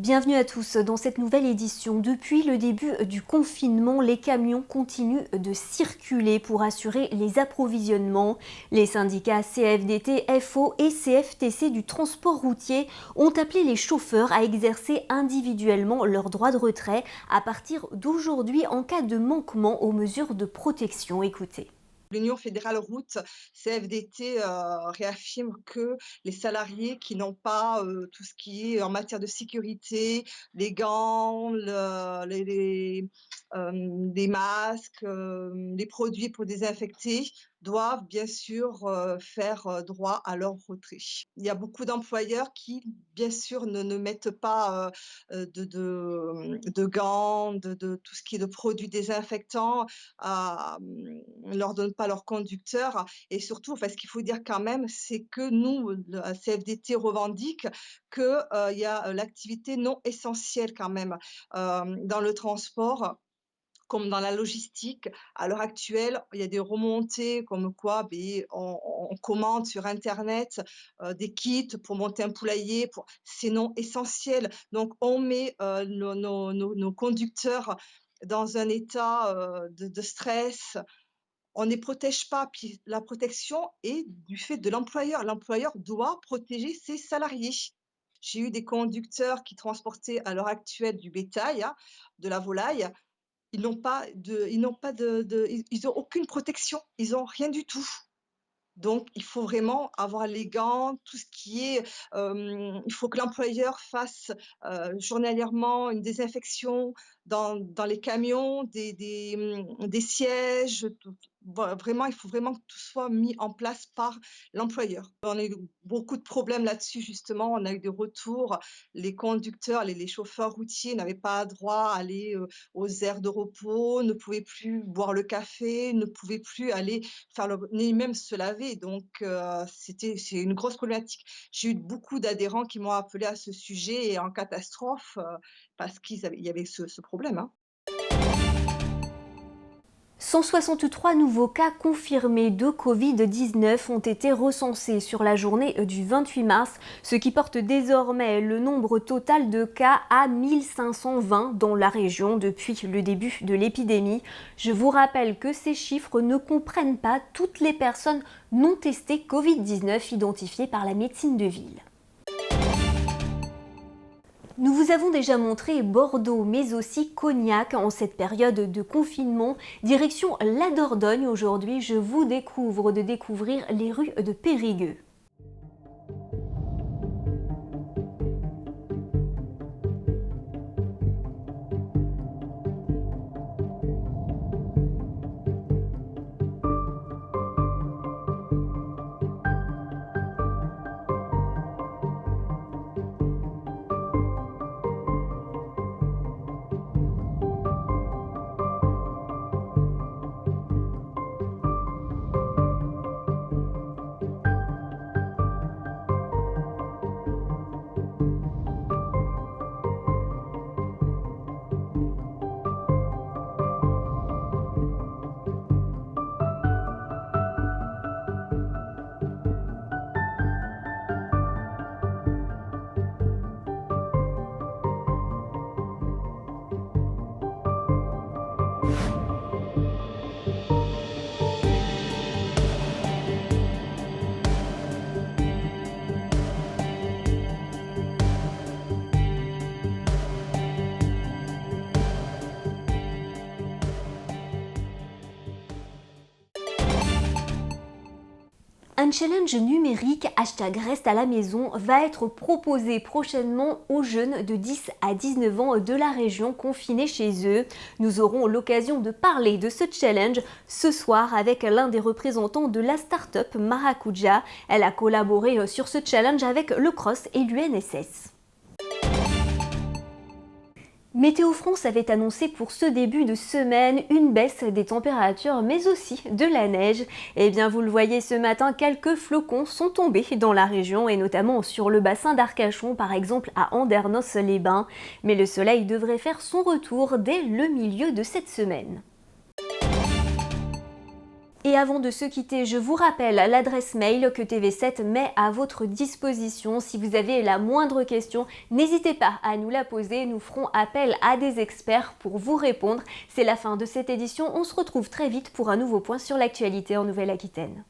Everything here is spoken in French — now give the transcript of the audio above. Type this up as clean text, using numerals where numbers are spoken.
Bienvenue à tous dans cette nouvelle édition. Depuis le début du confinement, les camions continuent de circuler pour assurer les approvisionnements. Les syndicats CFDT, FO et CFTC du transport routier ont appelé les chauffeurs à exercer individuellement leur droit de retrait à partir d'aujourd'hui en cas de manquement aux mesures de protection. Écoutez. L'Union fédérale route, CFDT, réaffirme que les salariés qui n'ont pas, tout ce qui est en matière de sécurité, les gants, les masques, les produits pour désinfecter, doivent bien sûr, faire, droit à leur retrait. Il y a beaucoup d'employeurs qui, bien sûr, ne mettent pas, de gants, de tout ce qui est de produits désinfectants, leur donnent pas leurs conducteurs et surtout, enfin, ce qu'il faut dire quand même, c'est que nous, la CFDT revendique que, il y a, l'activité non essentielle quand même, dans le transport comme dans la logistique. À l'heure actuelle, il y a des remontées comme quoi, on commande sur internet, des kits pour monter un poulailler, c'est non essentiel. Donc on met, nos conducteurs dans un état, de stress, on ne les protège pas, puis la protection est du fait de l'employeur. L'employeur doit protéger ses salariés. J'ai eu des conducteurs qui transportaient à l'heure actuelle du bétail, hein, de la volaille. Ils ont aucune protection, ils ont rien du tout. Donc, il faut vraiment avoir les gants, tout ce qui est, il faut que l'employeur fasse, journalièrement une désinfection dans les camions, des sièges, tout vraiment, il faut vraiment que tout soit mis en place par l'employeur. On a eu beaucoup de problèmes là-dessus justement, on a eu des retours, les conducteurs, les chauffeurs routiers n'avaient pas droit à aller, aux aires de repos, ne pouvaient plus boire le café, ne pouvaient plus aller faire le ni même se laver, donc c'est une grosse problématique. J'ai eu beaucoup d'adhérents qui m'ont appelé à ce sujet et en catastrophe, parce il y avait ce problème, hein. 163 nouveaux cas confirmés de Covid-19 ont été recensés sur la journée du 28 mars, ce qui porte désormais le nombre total de cas à 1520 dans la région depuis le début de l'épidémie. Je vous rappelle que ces chiffres ne comprennent pas toutes les personnes non testées Covid-19 identifiées par la médecine de ville. Nous vous avons déjà montré Bordeaux, mais aussi Cognac en cette période de confinement. Direction la Dordogne, aujourd'hui, je vous découvre de découvrir les rues de Périgueux. Un challenge numérique #Reste à la maison va être proposé prochainement aux jeunes de 10 à 19 ans de la région confinés chez eux. Nous aurons l'occasion de parler de ce challenge ce soir avec l'un des représentants de la start-up Maracuja. Elle a collaboré sur ce challenge avec le CROSS et l'UNSS. Météo France avait annoncé pour ce début de semaine une baisse des températures mais aussi de la neige. Et bien vous le voyez ce matin, quelques flocons sont tombés dans la région et notamment sur le bassin d'Arcachon par exemple à Andernos-les-Bains. Mais le soleil devrait faire son retour dès le milieu de cette semaine. Et avant de se quitter, je vous rappelle l'adresse mail que TV7 met à votre disposition. Si vous avez la moindre question, n'hésitez pas à nous la poser. Nous ferons appel à des experts pour vous répondre. C'est la fin de cette édition. On se retrouve très vite pour un nouveau point sur l'actualité en Nouvelle-Aquitaine.